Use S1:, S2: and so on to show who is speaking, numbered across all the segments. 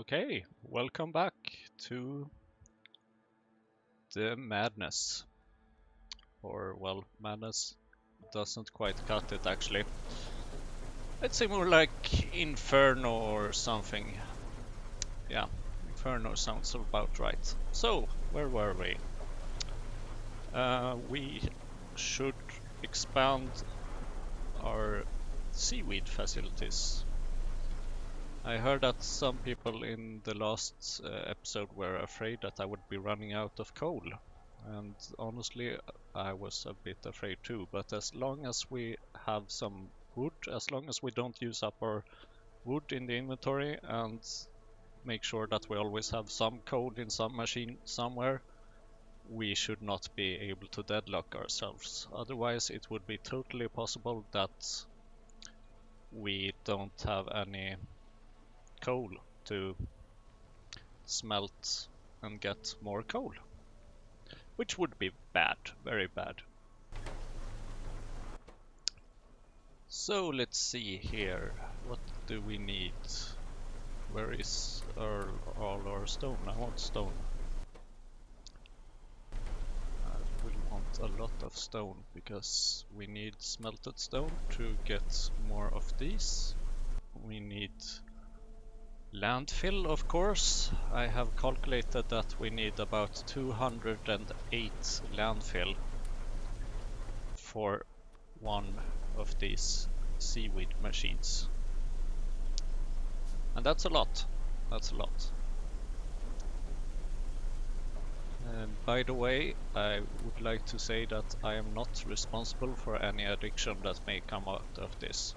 S1: Okay, welcome back to the madness. Or, well, madness doesn't quite cut it actually. It's more like Inferno or something. Yeah, Inferno sounds about right. So, where were we? We should expand our seaweed facilities. I heard that some people in the last episode were afraid that I would be running out of coal. And honestly, I was a bit afraid too, but as long as we have some wood, as long as we don't use up our wood in the inventory and make sure that we always have some coal in some machine somewhere, we should not be able to deadlock ourselves. Otherwise, it would be totally possible that we don't have any coal to smelt and get more coal, which would be bad, very bad. So let's see here, what do we need? Where is all our stone? I want stone. I will want a lot of stone because we need smelted stone to get more of these. We need landfill, of course. I have calculated that we need about 208 landfill for one of these seaweed machines. And that's a lot. That's a lot. By the way, I would like to say that I am not responsible for any addiction that may come out of this.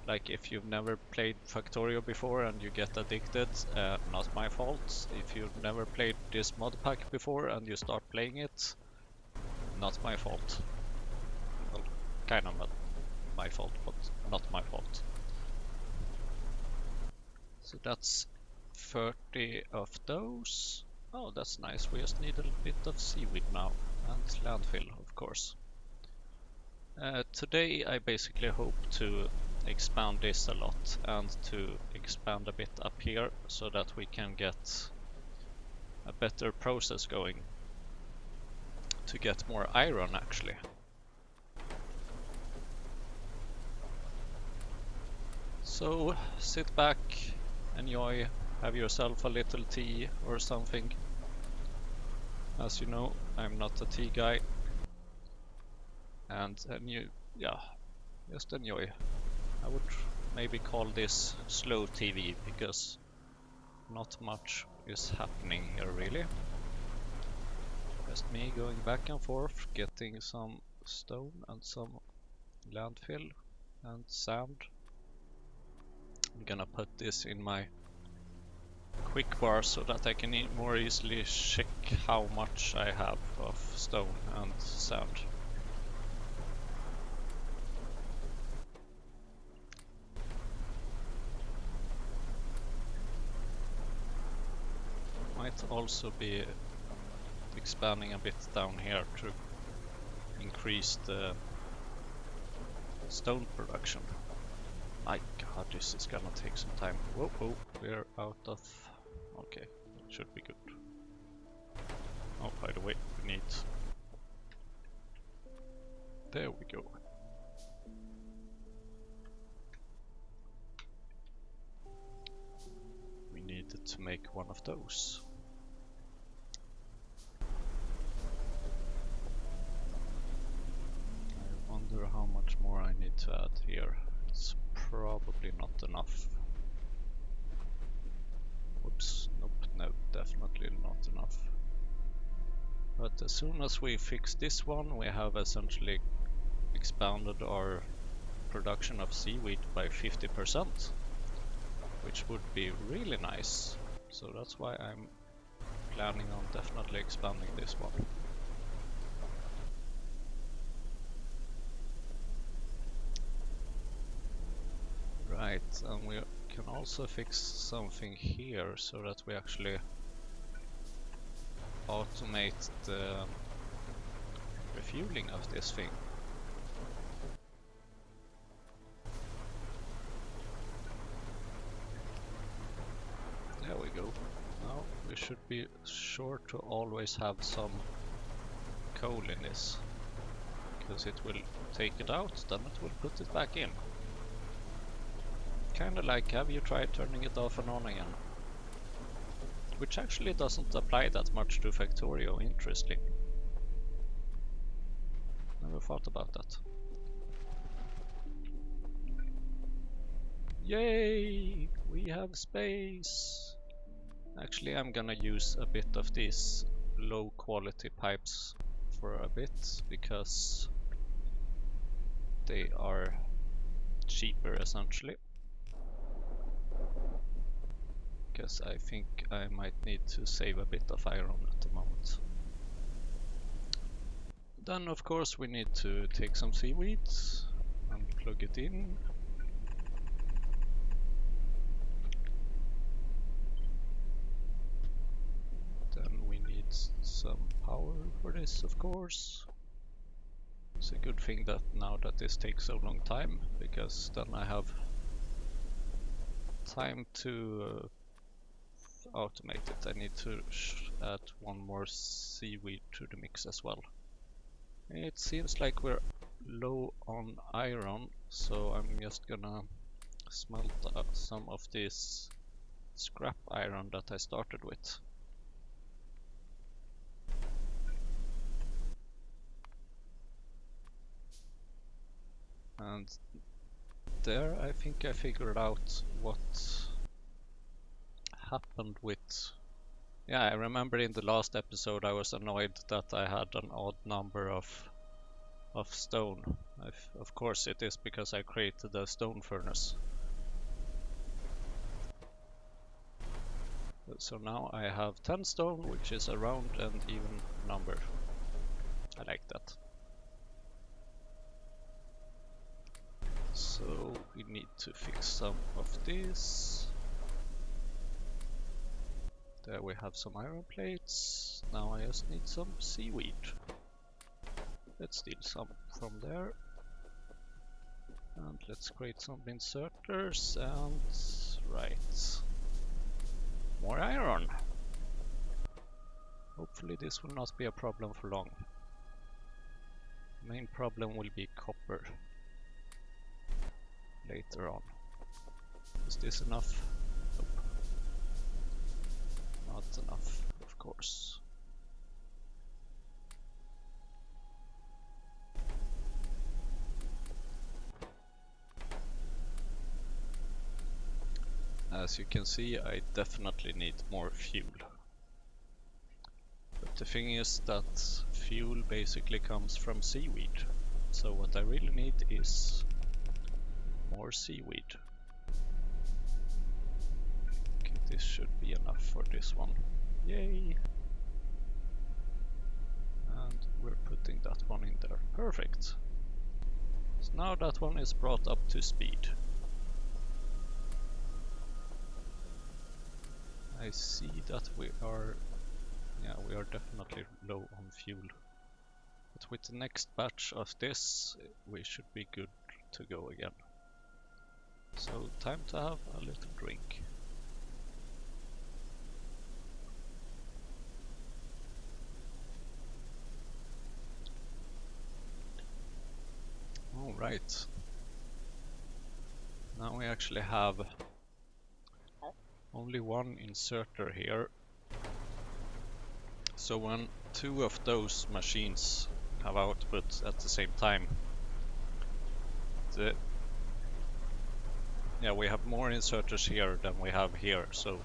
S1: Like, if you've never played Factorio before and you get addicted, not my fault. If you've never played this mod pack before and you start playing it, not my fault. Well, kind of my fault, but not my fault. So that's 30 of those. Oh, that's nice. We just need a bit of seaweed now, and landfill, of course. Today I basically hope to expand this a lot and to expand a bit up here so that we can get a better process going to get more iron actually. So sit back, enjoy, have yourself a little tea or something. As you know, I'm not a tea guy. And just enjoy. I would maybe call this slow TV because not much is happening here really. Just me going back and forth, getting some stone and some landfill and sand. I'm gonna put this in my quick bar so that I can more easily check how much I have of stone and sand. Might also be expanding a bit down here to increase the stone production. My god, this is gonna take some time. Whoa, whoa, we're out of... Okay, it should be good. Oh, by the way, we need... There we go. We needed to make one of those. I wonder how much more I need to add here. It's probably not enough. Oops, nope, no, definitely not enough. But as soon as we fix this one, we have essentially expanded our production of seaweed by 50%, which would be really nice. So that's why I'm planning on definitely expanding this one. Right, and we can also fix something here so that we actually automate the refueling of this thing. There we go. Now we should be sure to always have some coal in this, because it will take it out, then it will put it back in. Kinda like, have you tried turning it off and on again? Which actually doesn't apply that much to Factorio, interesting. Never thought about that. Yay! We have space! Actually, I'm gonna use a bit of these low quality pipes for a bit, because they are cheaper essentially. Because I think I might need to save a bit of iron at the moment. Then of course we need to take some seaweed and plug it in. Then we need some power for this, of course. It's a good thing that now that this takes so long time, because then I have time to automate it. I need to add one more seaweed to the mix as well. It seems like we're low on iron, so I'm just gonna smelt some of this scrap iron that I started with. And there I think I figured out what happened with... Yeah, I remember in the last episode I was annoyed that I had an odd number of stone. Of course it is because I created a stone furnace. So now I have 10 stone, which is a round and even number. I like that. So we need to fix some of this. There we have some iron plates. Now I just need some seaweed. Let's steal some from there. And let's create some inserters and... right. More iron! Hopefully this will not be a problem for long. Main problem will be copper later on. Is this enough? Nope. Not enough, of course. As you can see, I definitely need more fuel. But the thing is that fuel basically comes from seaweed. So what I really need is more seaweed. Okay, this should be enough for this one. Yay! And we're putting that one in there. Perfect! So now that one is brought up to speed. I see that we are definitely low on fuel. But with the next batch of this, we should be good to go again. So time to have a little drink. Alright. Now we actually have only one inserter here. So when two of those machines have output at the same time, we have more inserters here than we have here. So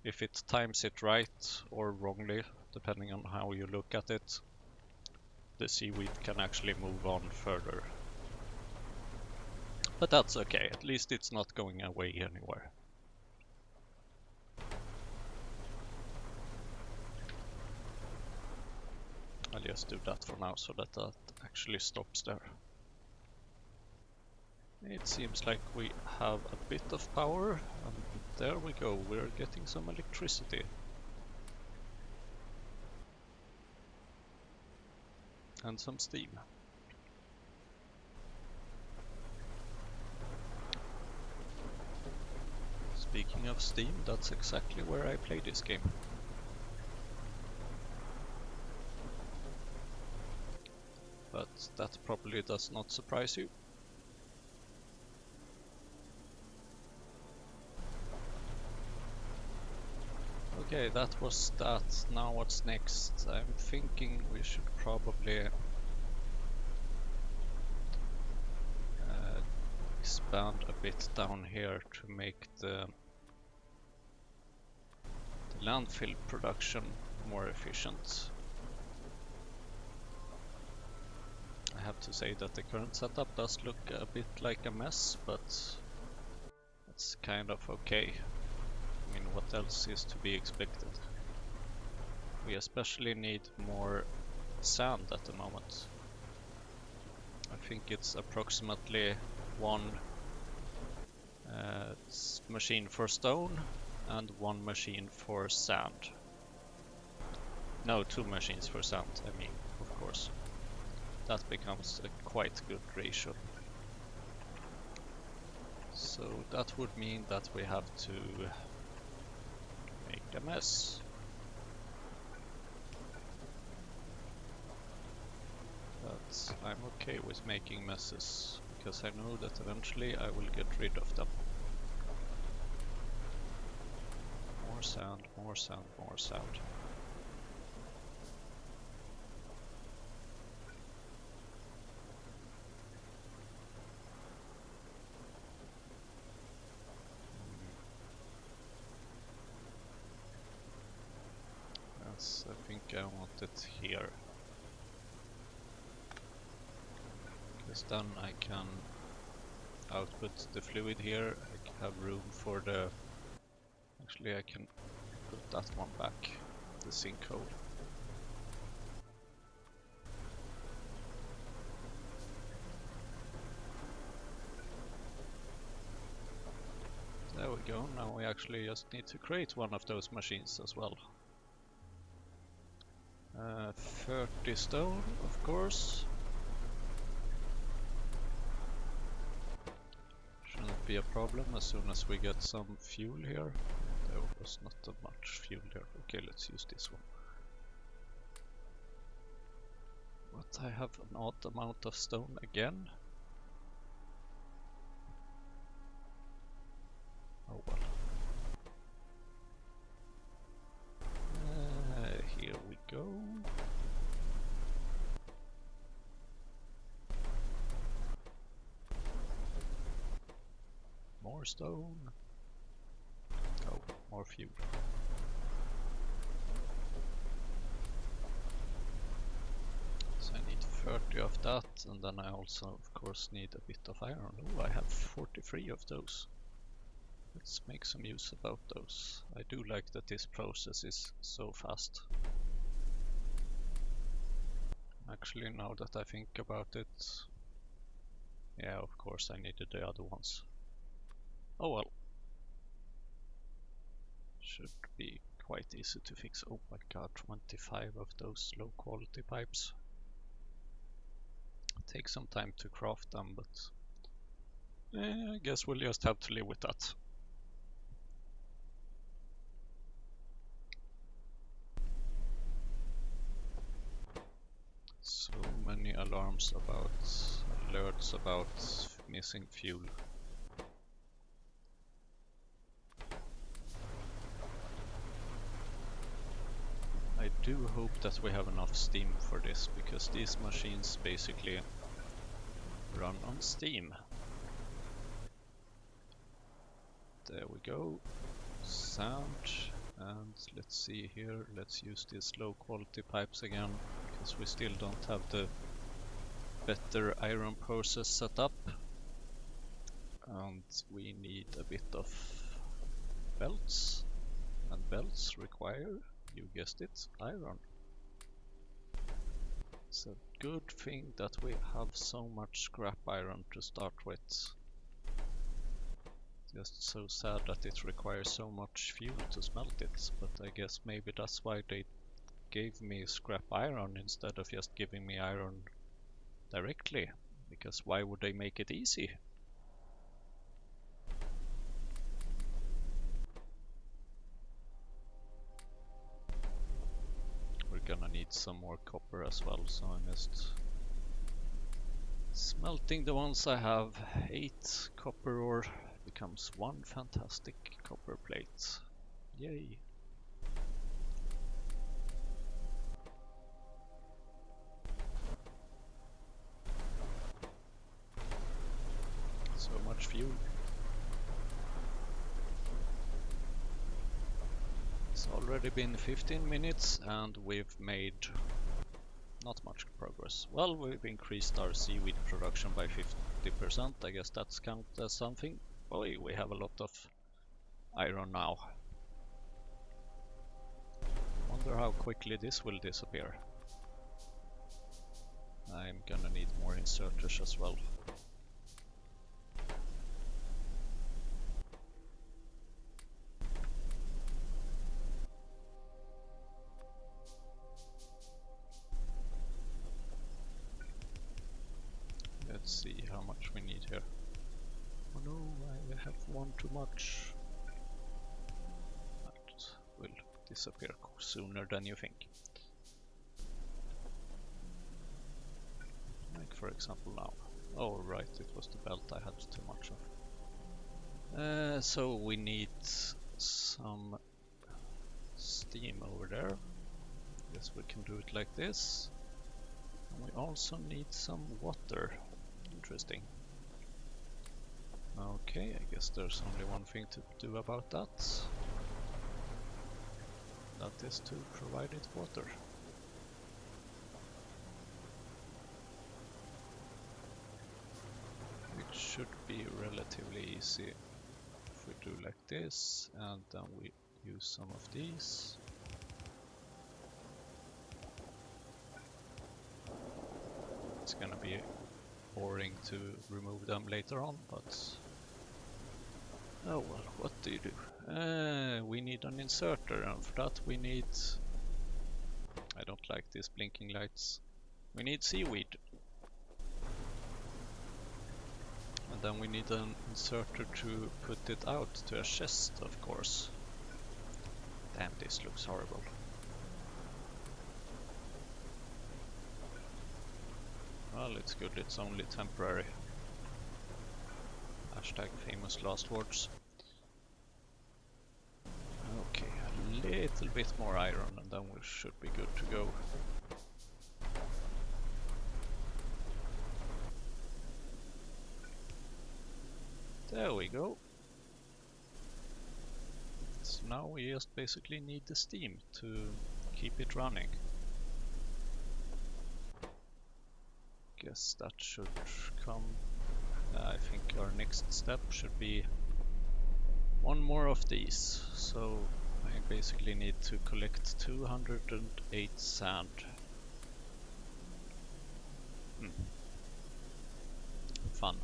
S1: if it times it right or wrongly, depending on how you look at it, the seaweed can actually move on further. But that's okay, at least it's not going away anywhere. I'll just do that for now so that that actually stops there. It seems like we have a bit of power, and there we go, we're getting some electricity. And some steam. Speaking of Steam, that's exactly where I play this game. But that probably does not surprise you. Okay, that was that. Now what's next? I'm thinking we should probably expand a bit down here to make the landfill production more efficient. I have to say that the current setup does look a bit like a mess, but it's kind of okay. I mean, what else is to be expected? We especially need more sand at the moment. I think it's approximately one machine for stone and one machine for sand. No, two machines for sand, I mean, of course. That becomes a quite good ratio. So that would mean that we have to make a mess. But I'm okay with making messes, because I know that eventually I will get rid of them. More sand, more sand, more sand. Yes, I think I want it here. Because then I can output the fluid here. I have room for the... Actually, I can put that one back, the sinkhole. There we go, now we actually just need to create one of those machines as well. 30 stone, of course. Shouldn't be a problem as soon as we get some fuel here. There was not that much fuel there. Okay, let's use this one. But I have an odd amount of stone again. Oh well. Here we go. More stone. Oh, more fuel. So I need 30 of that, and then I also, of course, need a bit of iron. Oh, I have 43 of those. Let's make some use about those. I do like that this process is so fast. Actually, now that I think about it, yeah, of course I needed the other ones. Oh well. Should be quite easy to fix. Oh my god, 25 of those low quality pipes. Take some time to craft them, but I guess we'll just have to live with that. So many alarms about, alerts about missing fuel. I do hope that we have enough steam for this, because these machines basically run on steam. There we go. Sand. And let's see here, let's use these low quality pipes again, because we still don't have the better iron process set up. And we need a bit of belts, and belts require, you guessed it, iron. It's a good thing that we have so much scrap iron to start with. Just so sad that it requires so much fuel to smelt it, but I guess maybe that's why they gave me scrap iron instead of just giving me iron directly, because why would they make it easy? need some more copper as well, so I'm just smelting the ones I have. 8 copper ore becomes 1 fantastic copper plate. Yay! So much fuel. It's already been 15 minutes and we've made not much progress. Well, we've increased our seaweed production by 50%. I guess that's counted as something. Boy, we have a lot of iron now. Wonder how quickly this will disappear. I'm gonna need more inserters as well. Let's see how much we need here. Oh no, I have one too much. That will disappear sooner than you think. Like for example now. Oh right, it was the belt I had too much of. So we need some steam over there. Guess we can do it like this. And we also need some water. Interesting. Okay, I guess there's only one thing to do about that. That is to provide it water. It should be relatively easy if we do like this, and then we use some of these. It's gonna be boring to remove them later on, but oh well, what do you do? We need an inserter, and for that we need... I don't like these blinking lights. We need seaweed. And then we need an inserter to put it out to a chest, of course. Damn, this looks horrible. Well, it's good, it's only temporary. Hashtag famous last words. Okay, a little bit more iron and then we should be good to go. There we go. So now we just basically need the steam to keep it running. Guess that should come. I think our next step should be one more of these. So I basically need to collect 208 sand. Fun.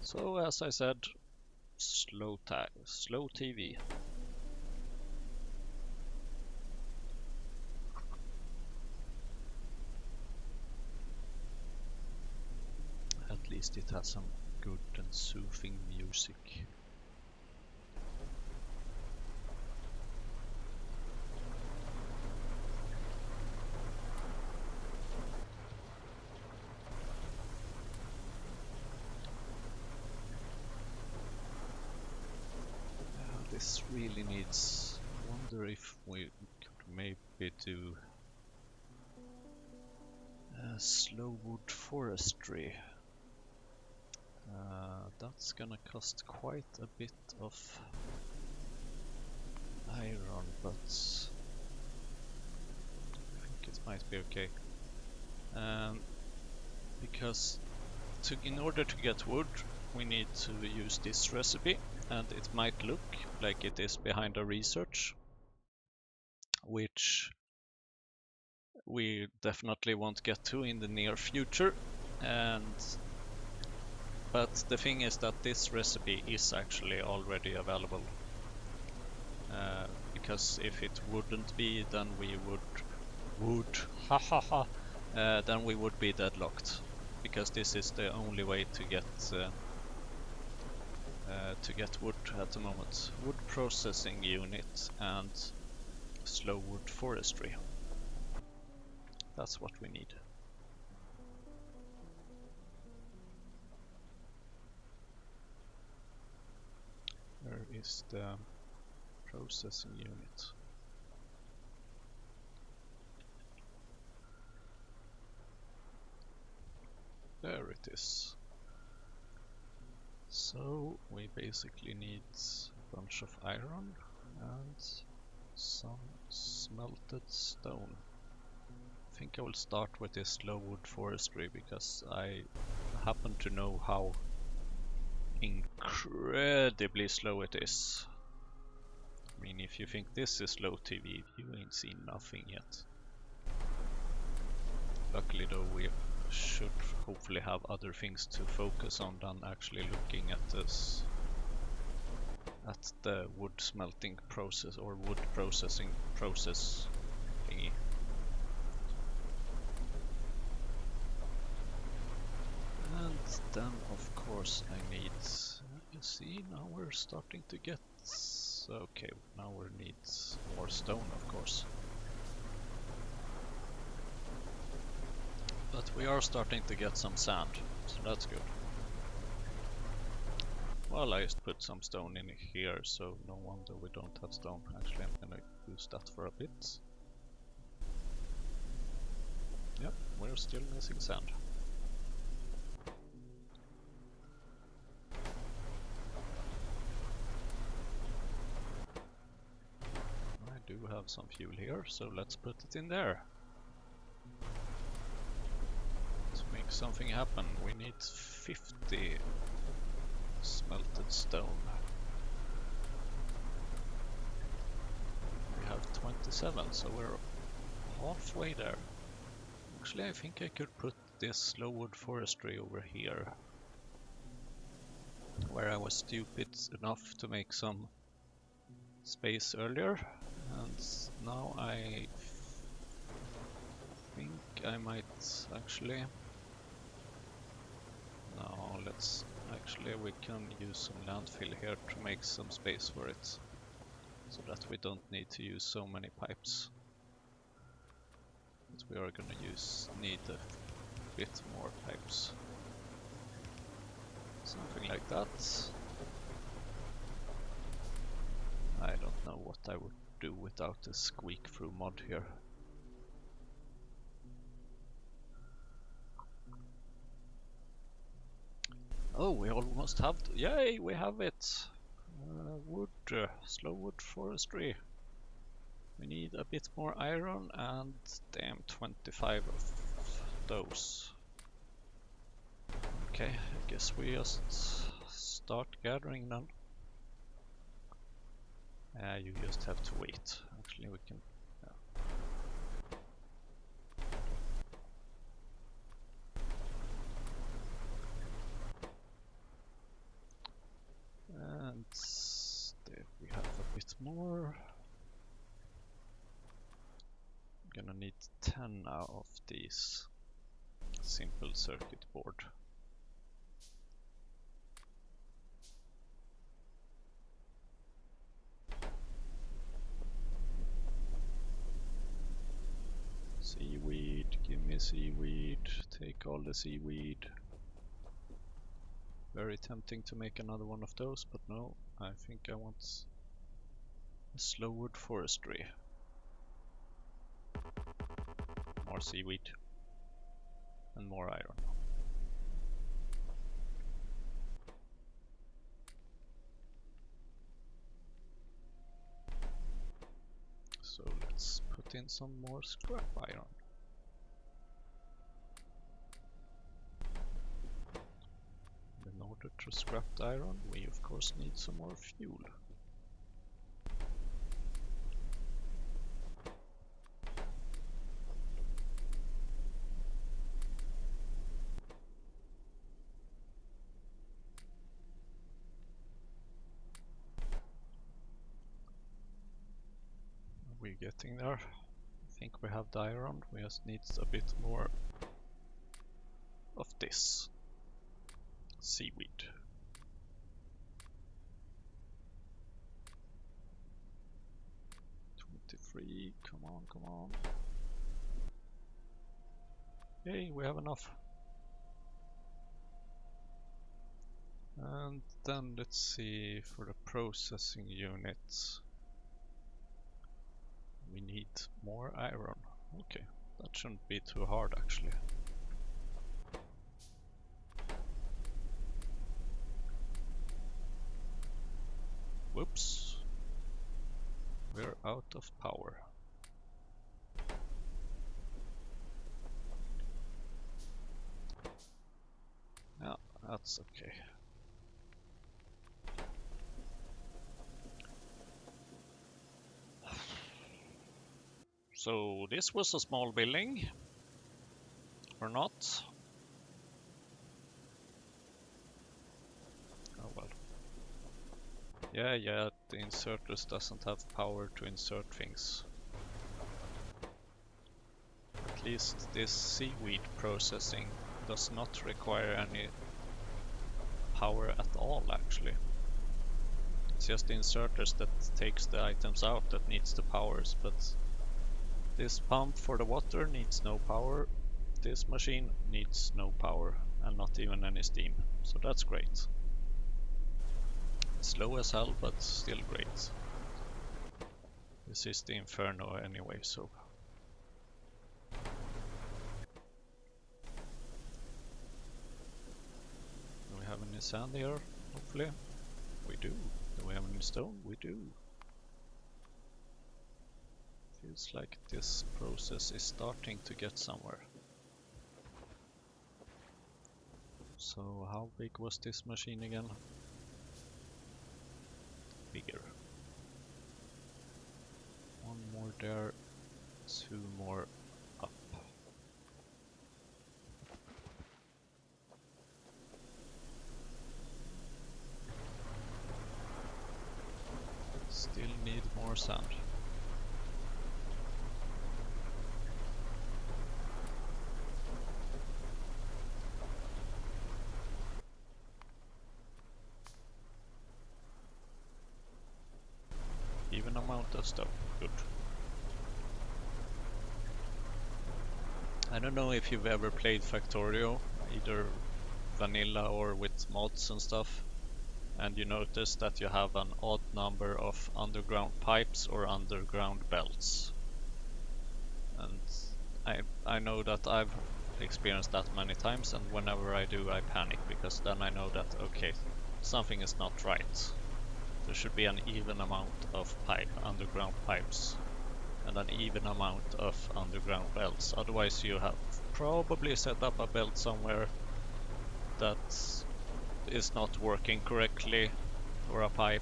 S1: So as I said, slow TV. At least it has some good and soothing music. This really needs... I wonder if we could maybe do slow wood forestry. That's gonna cost quite a bit of iron, but I think it might be okay. Because in order to get wood we need to use this recipe, and it might look like it is behind our research, which we definitely won't get to in the near future. But the thing is that this recipe is actually already available, because if it wouldn't be, then we then we would be deadlocked, because this is the only way to get wood at the moment. Wood processing unit, and slow wood forestry. That's what we need. Where is the processing unit? There it is. So we basically need a bunch of iron and some smelted stone. I think I will start with this slow wood forestry because I happen to know how incredibly slow it is. I mean, if you think this is slow TV, you ain't seen nothing yet. Luckily though, we should hopefully have other things to focus on than actually looking at this, at the wood smelting process or wood processing process thingy. And then of course I need, you see, now we're starting to get, okay, now we need more stone of course. But we are starting to get some sand, so that's good. Well, I just put some stone in here, so no wonder we don't have stone. Actually, I'm gonna use that for a bit. Yep, we're still missing sand. I do have some fuel here, so let's put it in there. To make something happen, we need 50 smelted stone. We have 27, so we're halfway there. Actually, I think I could put this slow wood forestry over here, where I was stupid enough to make some space earlier, and now I think I might actually, no, let's actually, we can use some landfill here to make some space for it, so that we don't need to use so many pipes. But we are gonna need a bit more pipes. Something like that. I don't know what I would do without a squeak through mod here. Oh, we almost have, yay, we have it! Wood, slow wood forestry. We need a bit more iron and damn 25 of those. Okay, I guess we just start gathering them. You just have to wait. Actually, we can. Yeah. And there we have a bit more. I'm gonna need 10 now of these simple circuit board. Seaweed, give me seaweed, take all the seaweed. Very tempting to make another one of those, but no, I think I want a slow wood forestry. More seaweed and more iron. So let's put in some more scrap iron. In order to scrap the iron, we of course need some more fuel. We're getting there. I think we have the iron, we just need a bit more of this seaweed. free. Come on, come on. Yay, we have enough. And then let's see, for the processing units we need more iron. Okay, that shouldn't be too hard actually. Whoops, we're out of power. Yeah, that's okay. So this was a small building, or not? Oh well. Yeah, the inserters doesn't have power to insert things. At least this seaweed processing does not require any power at all actually. It's just the inserters that takes the items out that needs the powers, but this pump for the water needs no power. This machine needs no power and not even any steam, so that's great. Slow as hell, but still great. This is the Inferno anyway, so... Do we have any sand here? Hopefully. We do. Do we have any stone? We do. Feels like this process is starting to get somewhere. So how big was this machine again? Bigger. One more there, two more up. Still need more sand. Even amount of stuff, good. I don't know if you've ever played Factorio, either vanilla or with mods and stuff, and you notice that you have an odd number of underground pipes or underground belts. And I know that I've experienced that many times, and whenever I do I panic, because then I know that okay, something is not right. There should be an even amount of underground pipes and an even amount of underground belts. Otherwise you have probably set up a belt somewhere that is not working correctly, or a pipe,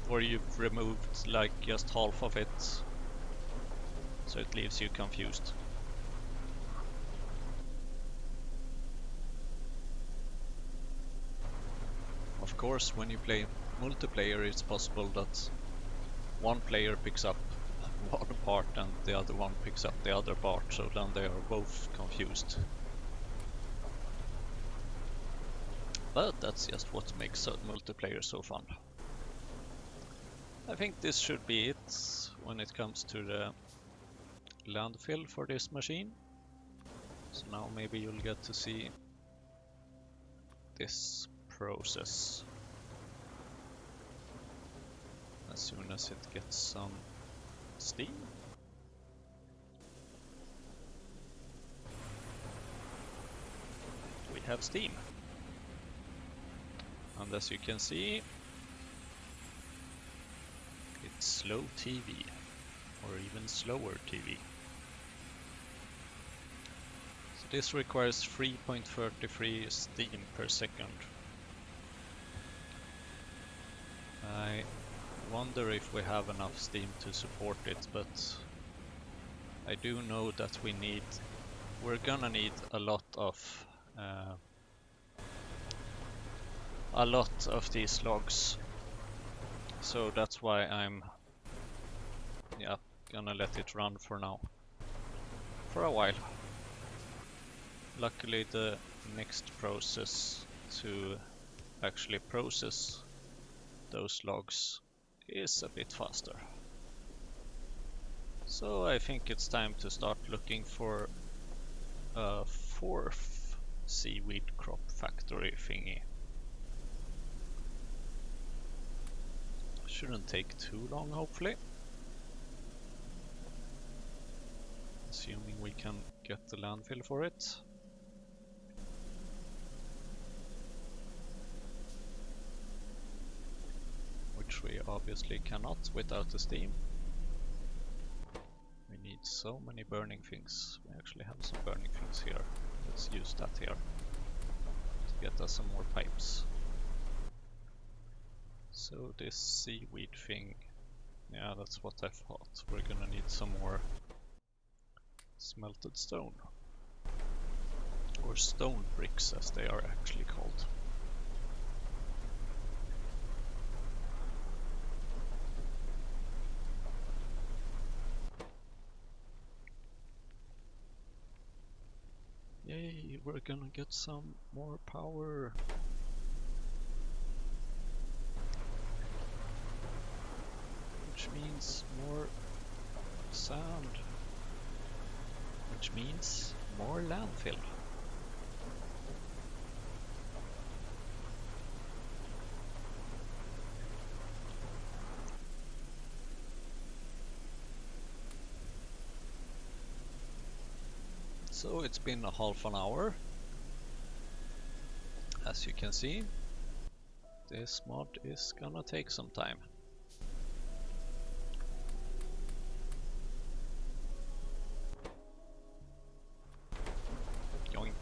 S1: or you've removed like just half of it, so it leaves you confused. Of course, when you play multiplayer, it's possible that one player picks up one part and the other one picks up the other part, so then they are both confused. But that's just what makes multiplayer so fun. I think this should be it when it comes to the landfill for this machine. So now maybe you'll get to see this process as soon as it gets some steam. We have steam, and as you can see, it's slow TV, or even slower TV. So this requires 3.33 steam per second. I wonder if we have enough steam to support it, but I do know that we're gonna need a lot of these logs, so that's why I'm gonna let it run for now, for a while. Luckily the next process to actually process those logs is a bit faster. So I think it's time to start looking for a fourth seaweed crop factory thingy. Shouldn't take too long, hopefully. Assuming we can get the landfill for it. Which we obviously cannot without the steam. We need so many burning things. We actually have some burning things here. Let's use that here to get us some more pipes. So this seaweed thing, yeah, that's what I thought. We're gonna need some more smelted stone. Or stone bricks as they are actually called. Yay, we're gonna get some more power. Which means more sand. Which means more landfill. So it's been a half an hour. As you can see, this mod is gonna take some time. Yoink.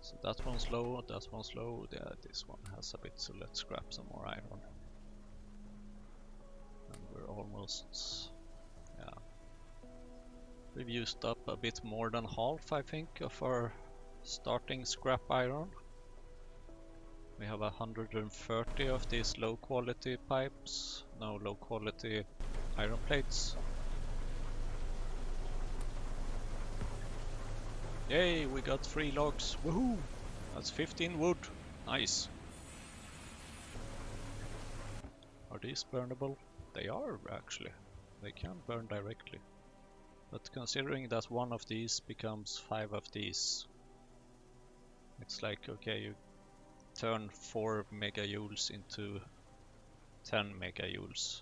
S1: So that one's low, that one's low, yeah, this one has a bit, so let's scrap some more iron. And we're almost, yeah. We've used up a bit more than half, I think, of our starting scrap iron. We have 130 of these low quality pipes, no low quality iron plates. Yay, we got 3 logs, woohoo! That's 15 wood, nice. Are these burnable? They are actually, they can burn directly. But considering that one of these becomes 5 of these, it's like, okay, you turn 4 megajoules into 10 megajoules.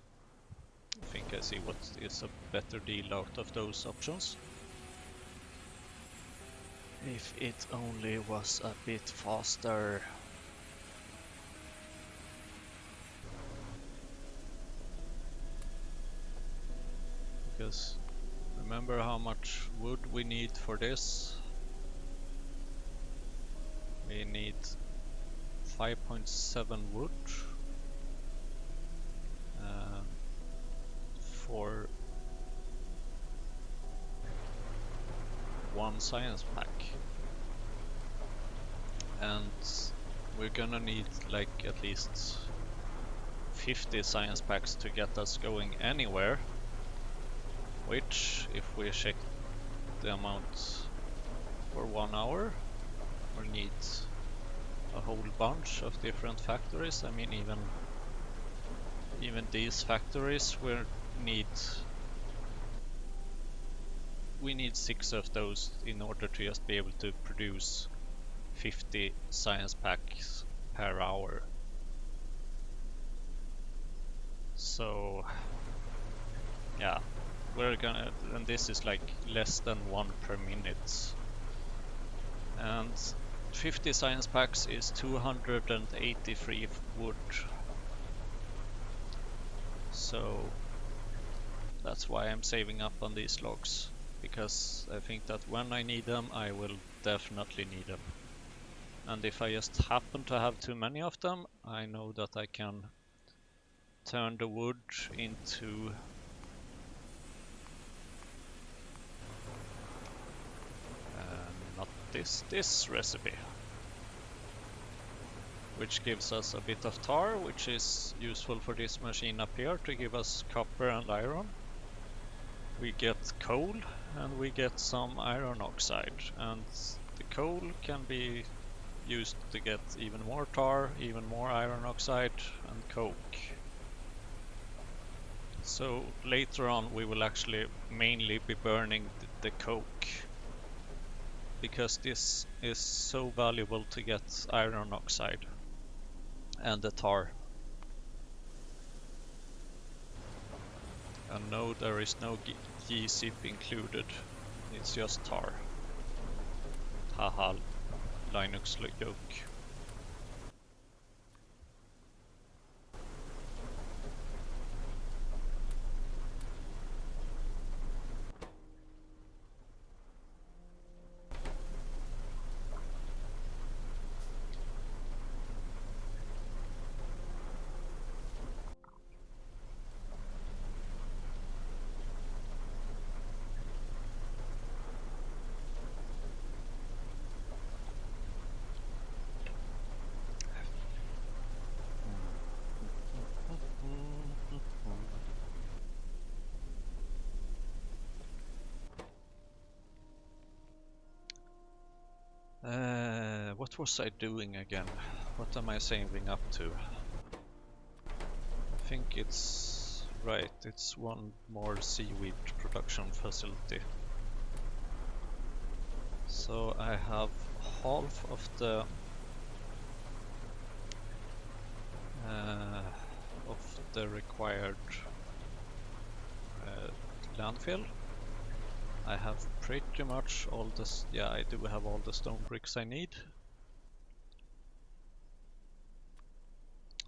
S1: I think I see what is a better deal out of those options. If it only was a bit faster. Because remember how much wood we need for this? We need 5.7 wood for 1 science pack. And we're gonna need like at least 50 science packs to get us going anywhere. Which, if we check the amount for 1 hour, we'll need a whole bunch of different factories. I mean, even these factories we need 6 of those in order to just be able to produce 50 science packs per hour. So yeah, we're gonna, and this is like less than 1 per minute. And 50 science packs is 283 wood. So that's why I'm saving up on these logs, because I think that when I need them, I will definitely need them. And if I just happen to have too many of them, I know that I can turn the wood into not this recipe, which gives us a bit of tar, which is useful for this machine up here to give us copper and iron. We get coal and we get some iron oxide, and the coal can be used to get even more tar, even more iron oxide and coke. So later on we will actually mainly be burning the coke, because this is so valuable to get iron oxide and the tar. And no, there is no GZIP included, it's just tar. Haha, Linux joke. What was I doing again? What am I saving up to? I think it's right, it's one more seaweed production facility. So I have half of the required landfill. I have pretty much all this. Yeah, I do have all the stone bricks I need.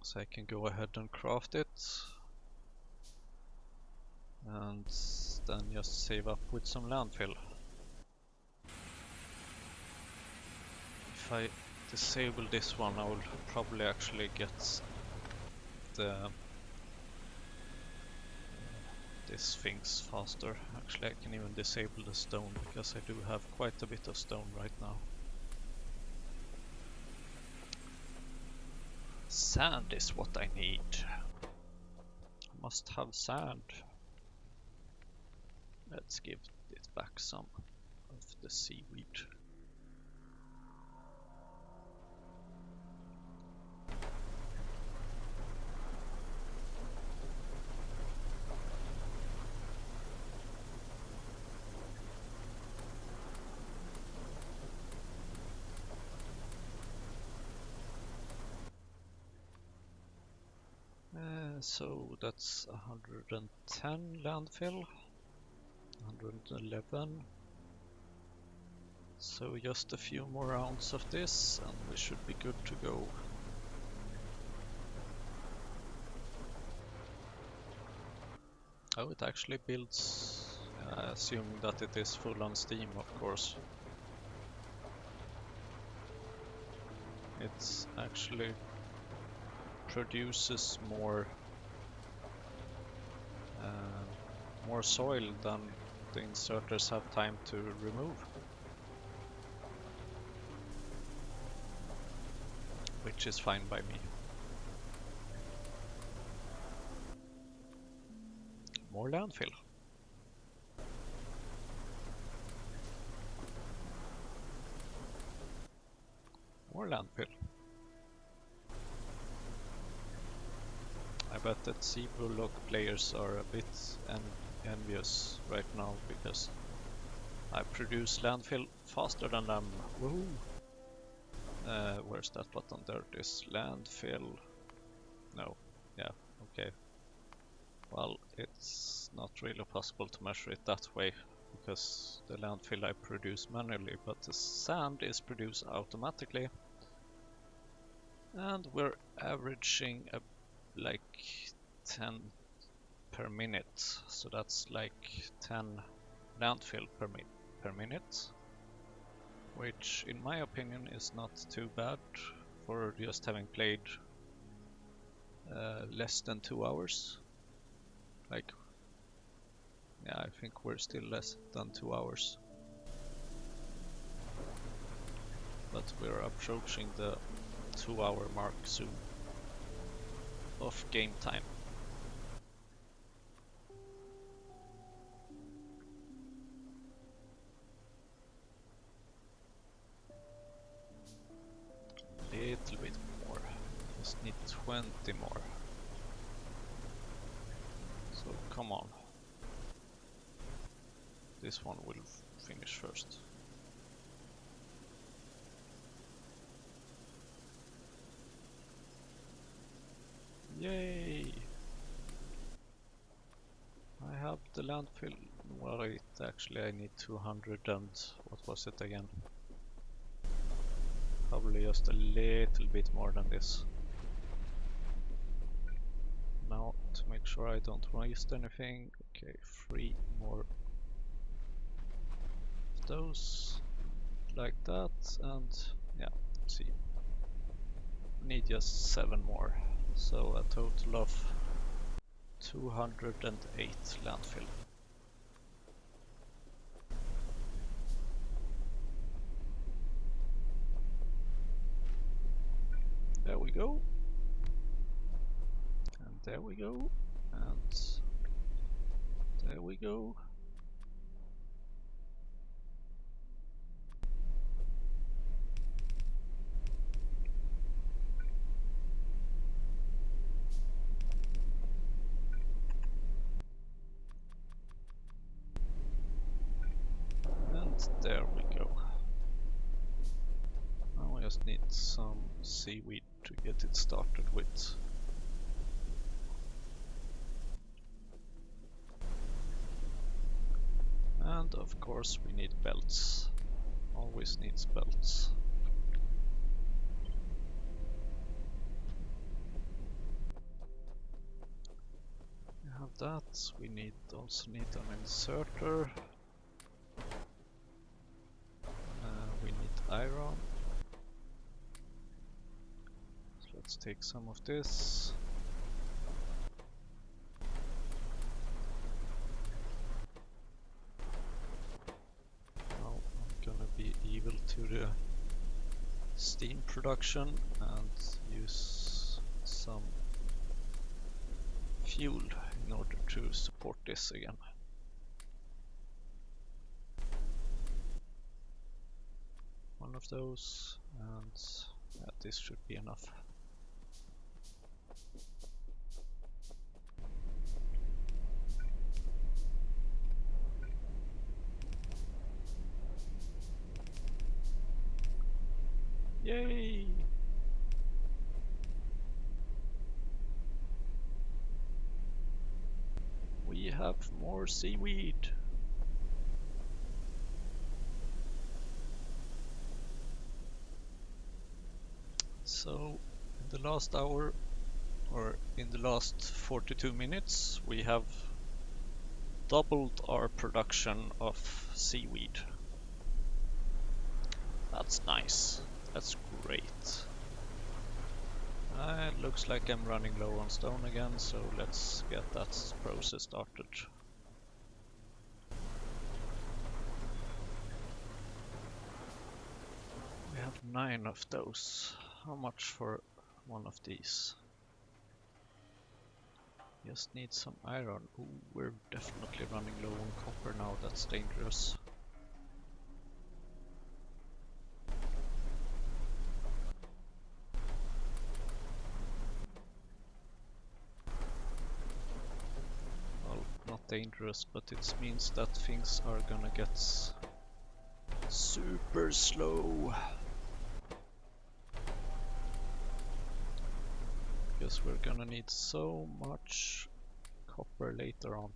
S1: So I can go ahead and craft it. And then just save up with some landfill. If I disable this one, I will probably actually get the these things faster. Actually, I can even disable the stone, because I do have quite a bit of stone right now. Sand is what I need. Must have sand. Let's give it back some of the seaweed. So that's 110 landfill, 111. So just a few more rounds of this and we should be good to go. Oh, it actually builds, assuming that it is full on Steam, of course. It actually produces more soil than the inserters have time to remove, which is fine by me. More landfill. More landfill. I bet that seaweed players are a bit envious right now, because I produce landfill faster than them. Woohoo! Where's that button? There it is. Landfill. No. Yeah, okay. Well, it's not really possible to measure it that way, because the landfill I produce manually, but the sand is produced automatically. And we're averaging like 10 per minute, so that's like 10 landfill per minute, which in my opinion is not too bad for just having played less than 2 hours. Like, yeah, I think we're still less than 2 hours, but we're approaching the 2-hour mark soon of game time. little bit more. Just need 20 more. So come on. This one will finish first. Yay! I have the landfill. Wait, actually I need 200 and what was it again? Probably just a little bit more than this. Now to make sure I don't waste anything. Okay, 3 more of those like that, and yeah, see. Need just 7 more. So a total of 208 landfill. There we go. And there we go. And there we go. And there we go. Now I just need some seaweed to get it started with. And of course we need belts. Always needs belts. We have that. We also need an inserter. We need iron. So let's take some of this. Now I'm gonna be evil to the steam production and use some fuel in order to support this again. One of those, and yeah, this should be enough. Yay! We have more seaweed. So in the last hour, or in the last 42 minutes, we have doubled our production of seaweed. That's nice. That's great. It looks like I'm running low on stone again, so let's get that process started. We have 9 of those. How much for one of these? Just need some iron. Ooh, we're definitely running low on copper now, that's dangerous. Well, not dangerous, but it means that things are gonna get super slow. Because we're gonna need so much copper later on.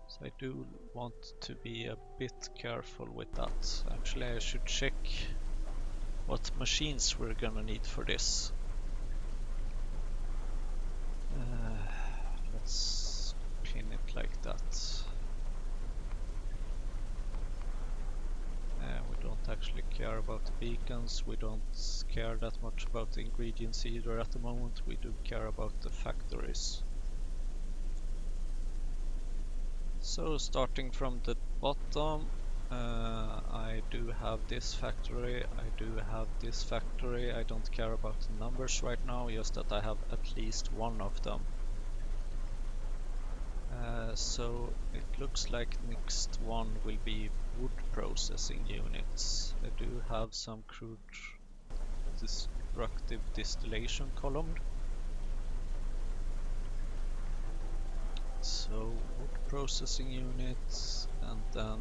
S1: So I do want to be a bit careful with that. Actually, I should check what machines we're gonna need for this. Let's pin it like that. We don't actually care about the beacons, we don't care that much about the ingredients either at the moment, we do care about the factories. So starting from the bottom, I do have this factory, I do have this factory, I don't care about the numbers right now, just that I have at least one of them. So it looks like next one will be wood processing units. I do have some crude destructive distillation column. So wood processing units, and then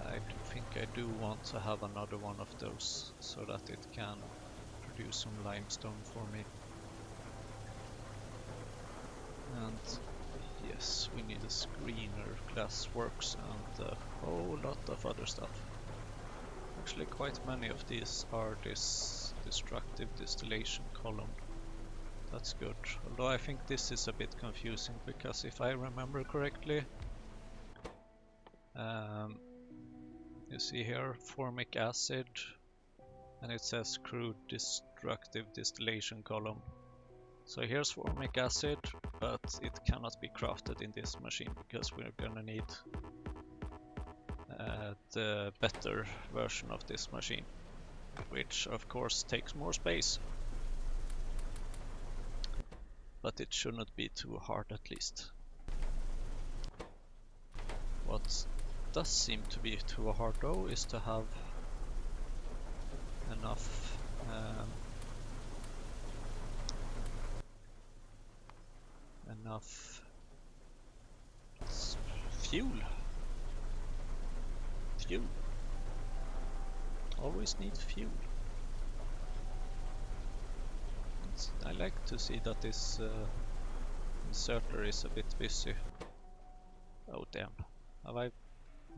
S1: I think I do want to have another one of those so that it can produce some limestone for me. And yes, we need a screener, glassworks, and a whole lot of other stuff. Actually, quite many of these are this destructive distillation column. That's good. Although I think this is a bit confusing, because if I remember correctly, you see here formic acid, and it says crude destructive distillation column. So here's formic acid, but it cannot be crafted in this machine because we're gonna need the better version of this machine, which of course takes more space. But it shouldn't be too hard, at least. What does seem to be too hard though is to have enough fuel. Always need fuel. I like to see that this inserter is a bit busy. Oh damn, have I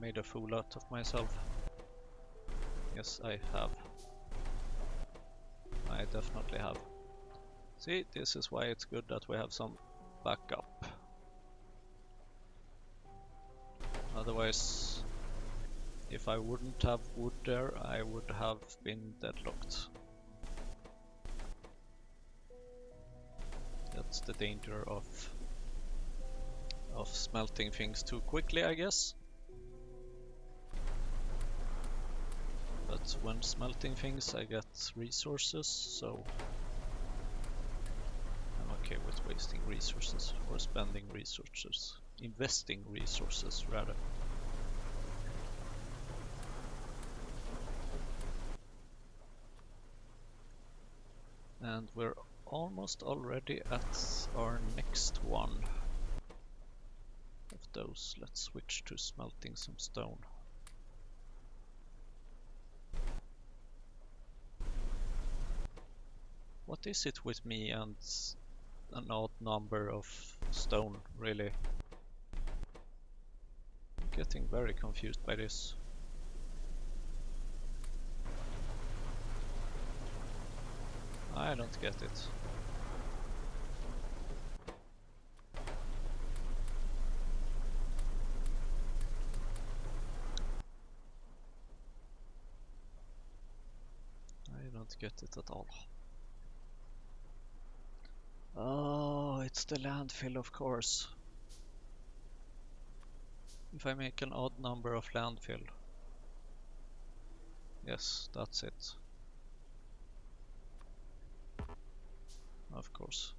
S1: made a fool out of myself? Yes, I have. I definitely have. See, this is why it's good that we have some backup. Otherwise, if I wouldn't have wood there, I would have been deadlocked. That's the danger of smelting things too quickly, I guess. But when smelting things, I get resources, so I'm okay with wasting resources, or spending resources. Investing resources, rather. And we're almost already at our next one of those. Let's switch to smelting some stone. What is it with me and an odd number of stone, really? I'm getting very confused by this. I don't get it. I don't get it at all. Oh, it's the landfill, of course. If I make an odd number of landfill. Yes, that's it. Of course.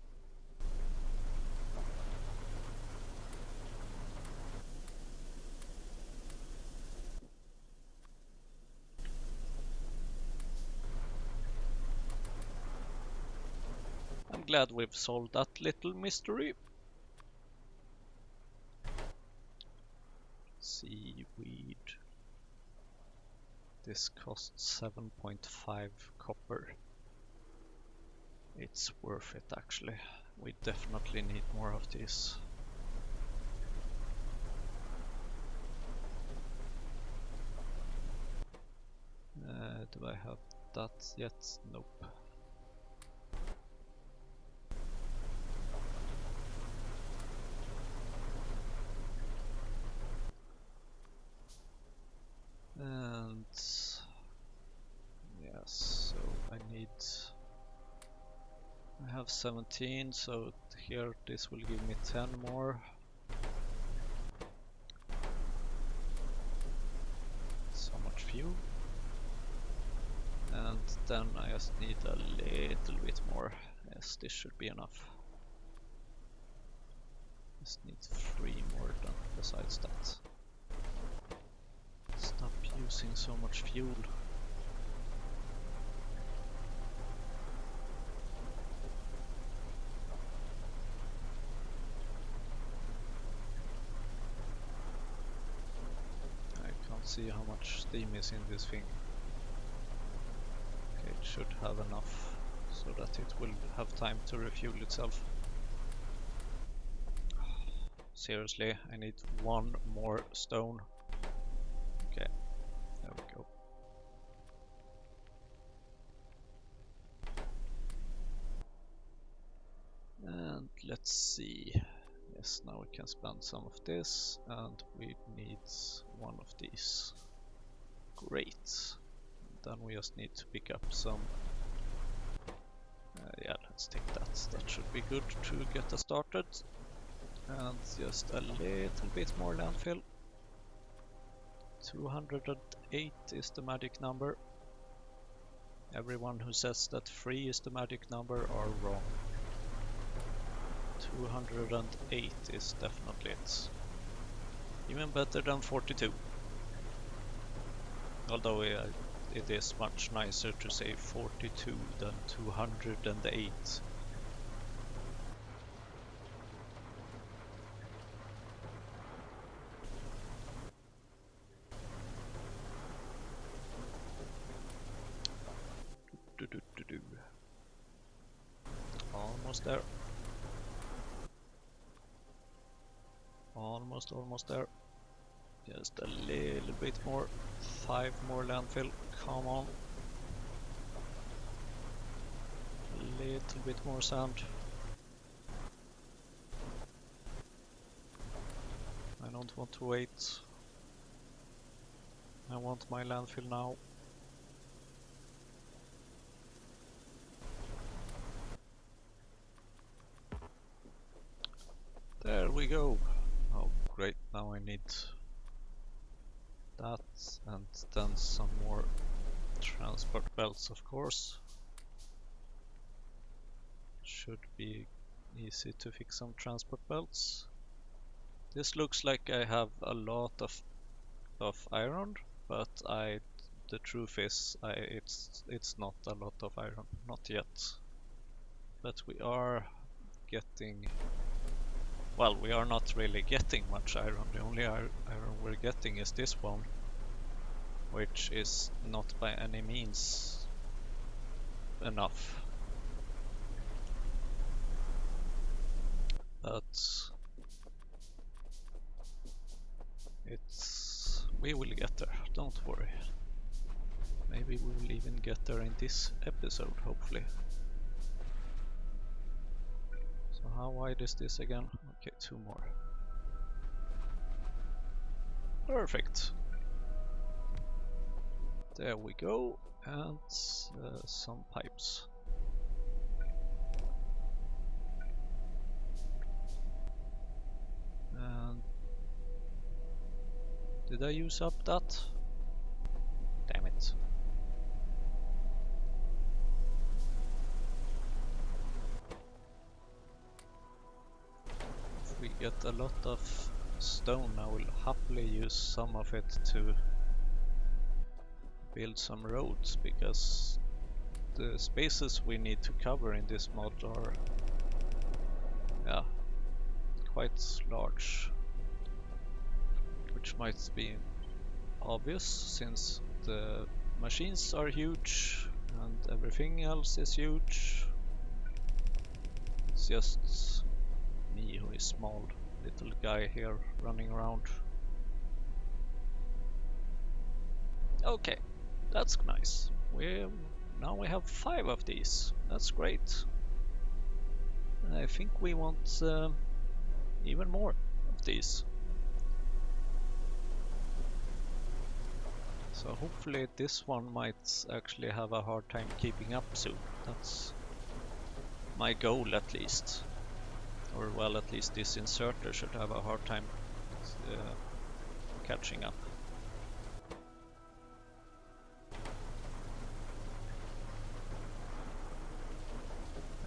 S1: I'm glad we've solved that little mystery. Seaweed. This costs 7.5 copper. It's worth it, actually. We definitely need more of these. Do I have that yet? Nope. And yes, so I have 17, so here this will give me 10 more. So much fuel. And then I just need a little bit more. Yes, this should be enough. Just need 3 more then besides that. Stop using so much fuel. see how much steam is in this thing. Okay, it should have enough so that it will have time to refuel itself. Seriously, I need one more stone. Okay, there we go. And let's see. Yes, now we can spend some of this, and we need one of these. Great. Then we just need to pick up some. Yeah, let's take that. That should be good to get us started. And just a little bit more landfill. 208 is the magic number. Everyone who says that 3 is the magic number are wrong. 208 is definitely it. Even better than 42. Although it is much nicer to say 42 than 208. Almost there. Almost there. Just a little bit more. 5 more landfill. Come on. A little bit more sand. I don't want to wait. I want my landfill now. There we go. Oh great, now I need that and then some more transport belts, of course. Should be easy to fix some transport belts. This looks like I have a lot of iron, but the truth is it's not a lot of iron, not yet. But we are getting, well, we are not really getting much iron. The only iron we're getting is this one, which is not by any means enough. But we will get there, don't worry. Maybe we will even get there in this episode, hopefully. So how wide is this again? Okay, 2 more. Perfect. There we go, and some pipes. And did I use up that? Damn it. If we get a lot of stone, I will happily use some of it to build some roads, because the spaces we need to cover in this mod are, yeah, quite large, which might be obvious since the machines are huge and everything else is huge. It's just me who is small, little guy here running around. Okay, that's nice. Now we have 5 of these. That's great. I think we want even more of these. So hopefully this one might actually have a hard time keeping up soon. That's my goal, at least. Or well, at least this inserter should have a hard time catching up.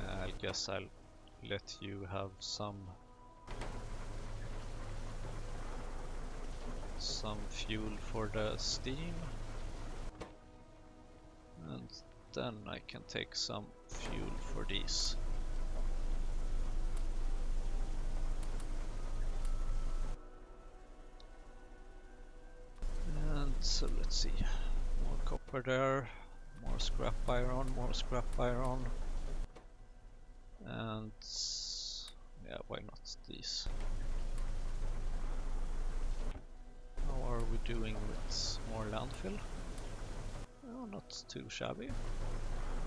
S1: I guess I'll let you have some fuel for the steam, and then I can take some fuel for these. And let's see. More copper there, more scrap iron, more scrap iron. And yeah, why not these? How are we doing with more landfill? Oh, not too shabby.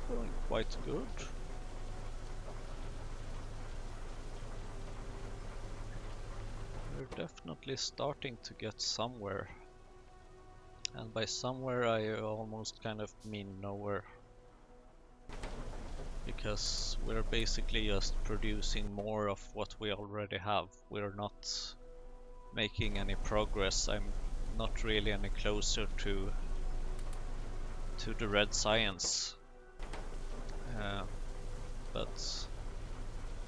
S1: Doing quite good. We're definitely starting to get somewhere. And by somewhere I almost kind of mean nowhere. Because we're basically just producing more of what we already have. We're not making any progress. I'm not really any closer to the red science. But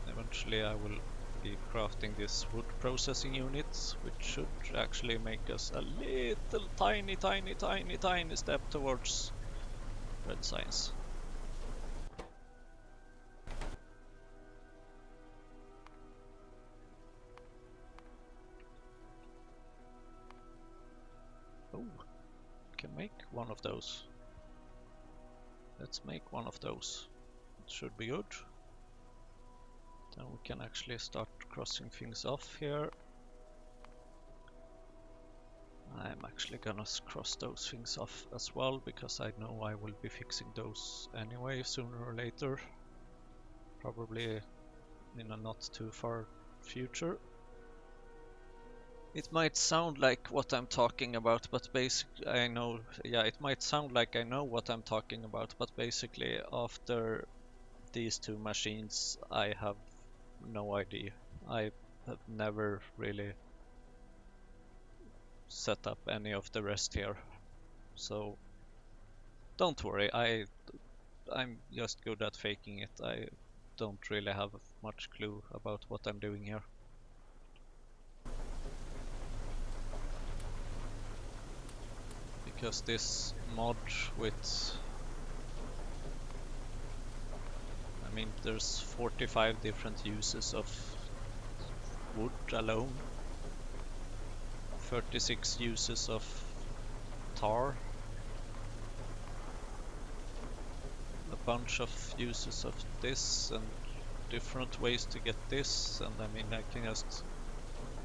S1: eventually I will be crafting this wood processing unit, which should actually make us a little tiny step towards red science. Oh, we can make one of those. Let's make one of those. It should be good. Then we can actually start crossing things off here. I'm actually gonna cross those things off as well, because I know I will be fixing those anyway sooner or later. Probably in a not too far future. It might sound like what I'm talking about, but basically I know, yeah, it might sound like I know what I'm talking about, but basically after these two machines I have no idea. I have never really set up any of the rest here, so don't worry, I'm just good at faking it. I don't really have much clue about what I'm doing here. Because this mod with, I mean, there's 45 different uses of wood alone, 36 uses of tar, a bunch of uses of this, and different ways to get this, and I mean, I can just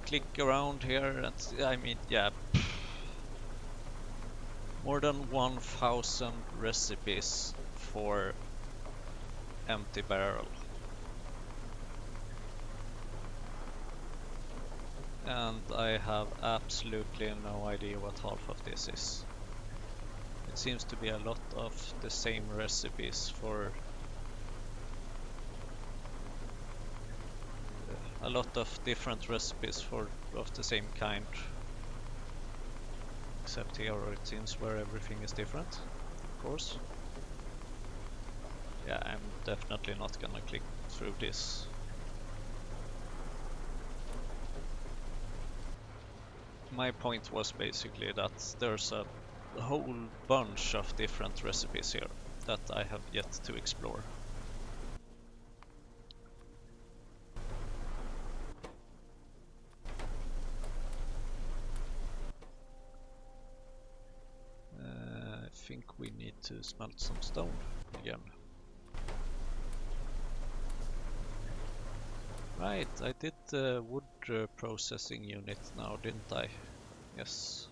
S1: click around here and, I mean, yeah, more than 1000 recipes for empty barrel. And I have absolutely no idea what half of this is. It seems to be a lot of the same recipes for a lot of different recipes for of the same kind. Except here it seems where everything is different, of course. Yeah, I'm definitely not gonna click through this. My point was basically that there's a whole bunch of different recipes here that I have yet to explore. I think we need to smelt some stone again. Right, I did the wood processing unit now, didn't I? Yes.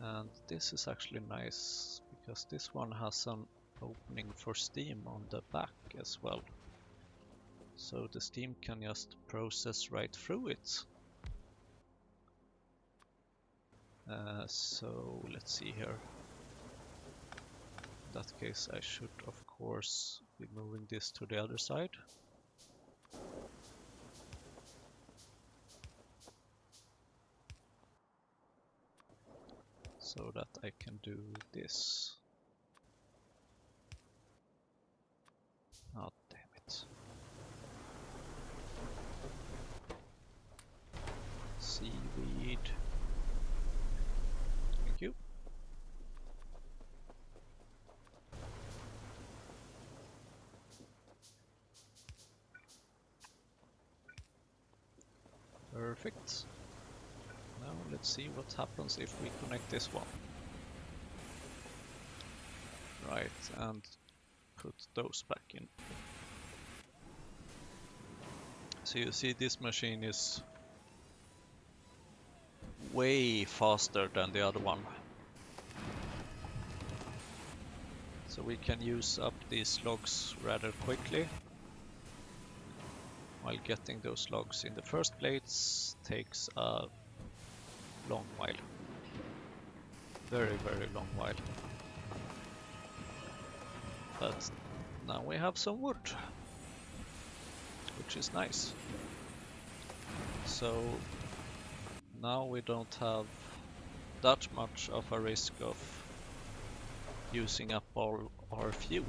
S1: And this is actually nice, because this one has an opening for steam on the back as well. So the steam can just process right through it. So let's see here. In that case I should of course be moving this to the other side. So that I can do this. Oh, damn it. Seaweed. Thank you. Perfect. Now let's see what happens if we connect this one. Right, and put those back in. So you see this machine is way faster than the other one. So we can use up these logs rather quickly. While getting those logs in the first plates takes a long while. Very, very long while. But now we have some wood, which is nice. So now we don't have that much of a risk of using up all our fuel.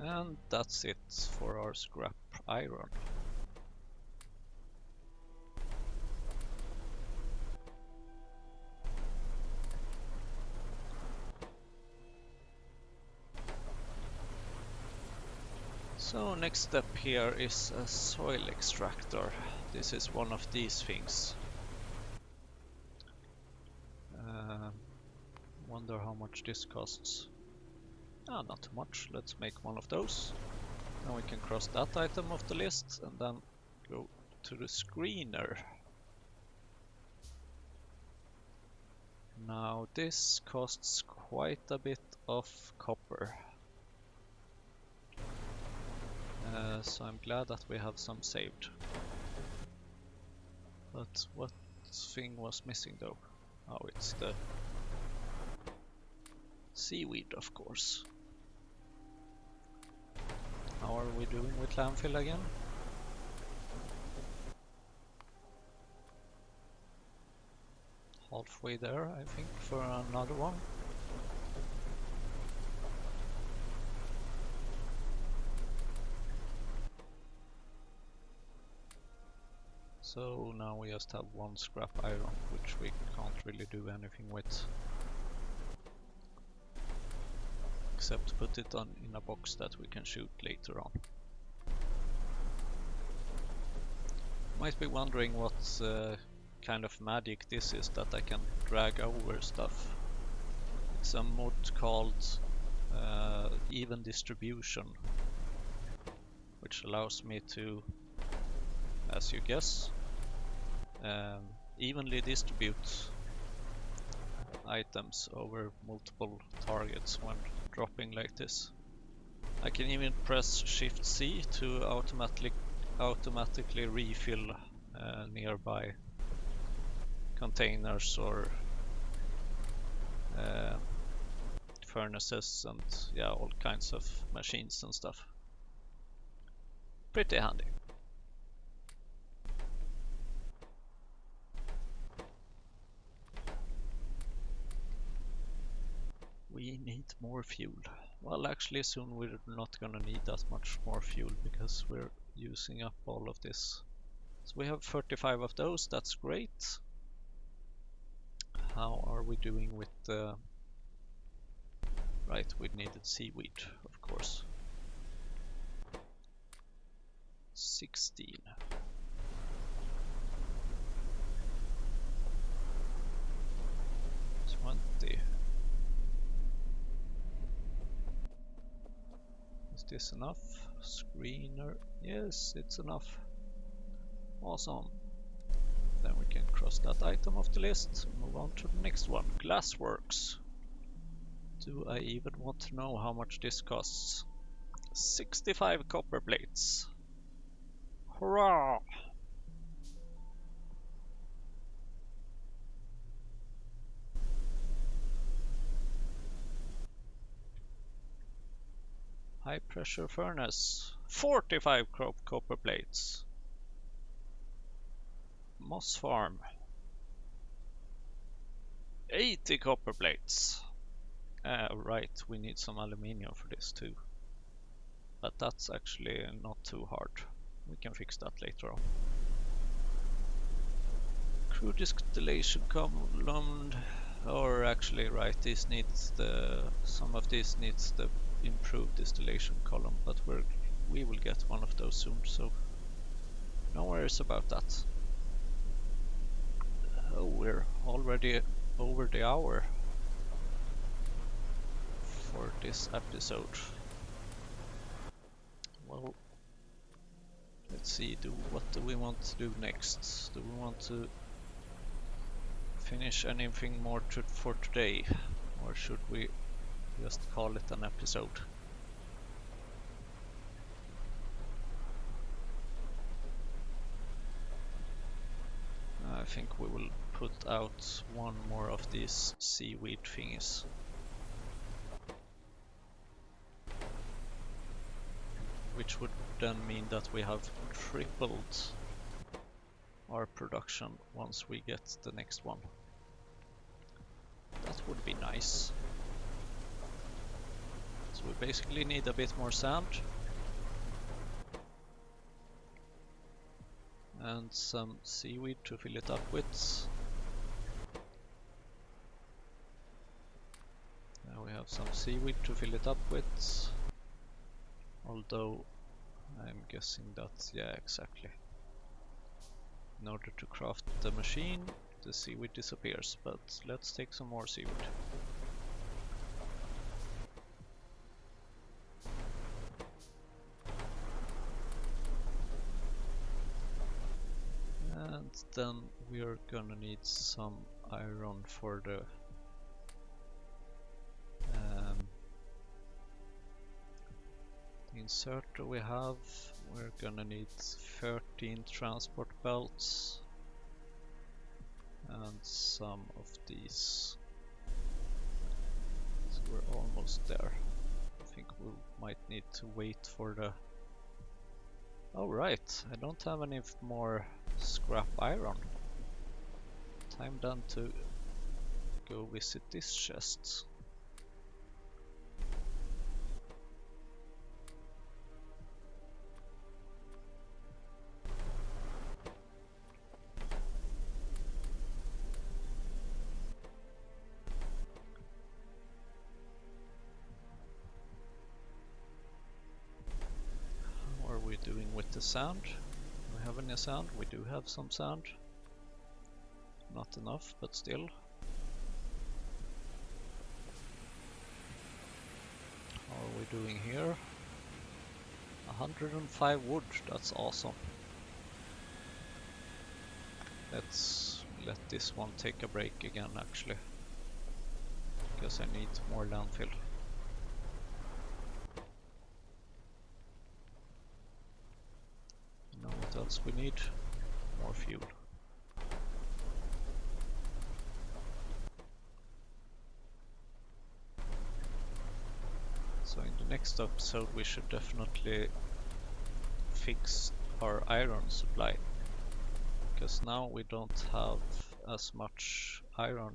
S1: And that's it for our scrap iron. So next step here is a soil extractor. This is one of these things. Wonder how much this costs. Not too much. Let's make one of those. Then we can cross that item off the list and then go to the screener. Now this costs quite a bit of copper. So I'm glad that we have some saved. But what thing was missing though? Oh, it's the seaweed, of course. How are we doing with landfill again? Halfway there, I think, for another one. So now we just have one scrap iron, which we can't really do anything with. Except put it in a box that we can shoot later on. Might be wondering what kind of magic this is that I can drag over stuff. It's a mod called even distribution, which allows me to, as you guess, evenly distribute items over multiple targets when dropping like this. I can even press Shift C to automatically refill nearby containers or furnaces and yeah, all kinds of machines and stuff. Pretty handy. We need more fuel. Well, actually soon we're not gonna need that much more fuel because we're using up all of this. So we have 35 of those, that's great. How are we doing with the... Right, we needed seaweed, of course. 16. Is this enough? Screener, yes, it's enough. Awesome. Then we can cross that item off the list and move on to the next one. Glassworks. Do I even want to know how much this costs? 65 copper plates. Hurrah! High pressure furnace. 45 copper plates. Moss farm. 80 copper plates. Right, we need some aluminium for this too. But that's actually not too hard. We can fix that later on. Crude distillation column. Or actually, right, some of these needs the improved distillation column, but we will get one of those soon, so no worries about that. Oh, we're already over the hour for this episode. Well, let's see, what do we want to do next? Do we want to finish anything more for today, or should we just call it an episode? I think we will put out one more of these seaweed thingies. Which would then mean that we have tripled our production once we get the next one. That would be nice. So we basically need a bit more sand. And some seaweed to fill it up with. Now we have some seaweed to fill it up with. Although I'm guessing that, yeah, exactly. In order to craft the machine, the seaweed disappears, but let's take some more seaweed. And then we're gonna need some iron for the inserter we have. We're gonna need 13 transport belts and some of these. So we're almost there. I think we might need to wait for the... Oh right, I don't have any more scrap iron. Time then to go visit this chest. How are we doing with the sand? Do we have any sand? We do have some sand. Not enough, but still. How are we doing here? 105 wood, that's awesome. Let's let this one take a break again, actually. Because I need more landfill. You know what else we need? More fuel. So in the next episode we should definitely fix our iron supply. Because now we don't have as much iron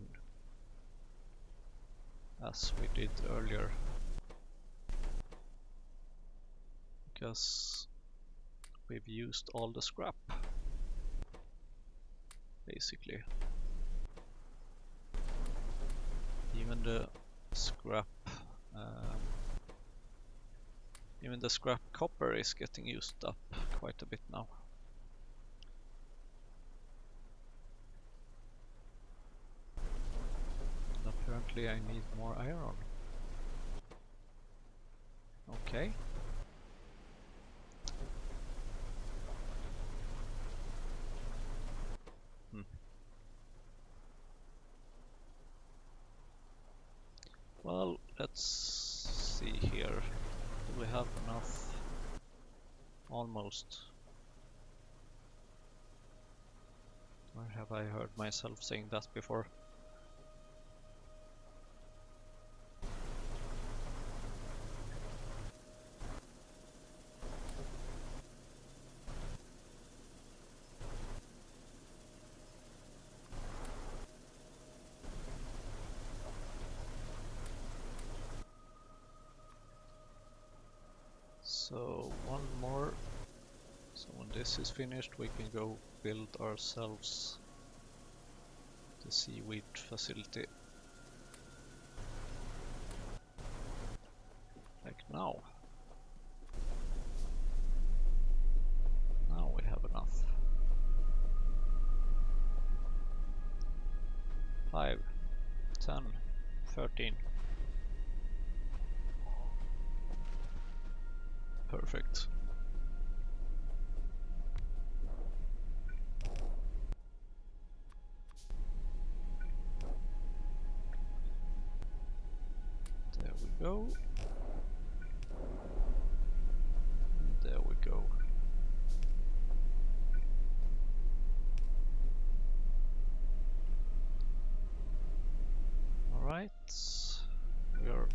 S1: as we did earlier. Because we've used all the scrap, basically. Even the scrap copper is getting used up quite a bit now. And apparently I need more iron. Okay. Well, let's see here. Do we have enough? Almost. Or have I heard myself saying that before? So one more. So when this is finished we can go build ourselves the seaweed facility. Now we have enough. 5, 10, 13. Perfect. There we go. There we go. Alright, we are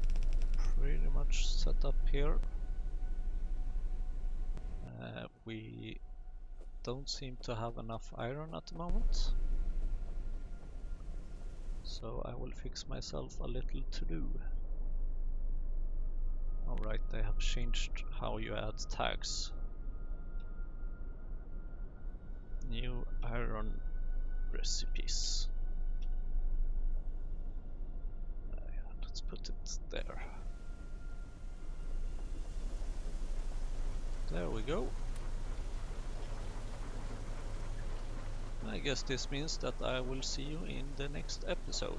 S1: pretty much set up here. We don't seem to have enough iron at the moment, so I will fix myself a little to do. Alright, they have changed how you add tags. New iron recipes. Let's put it there. There we go. I guess this means that I will see you in the next episode.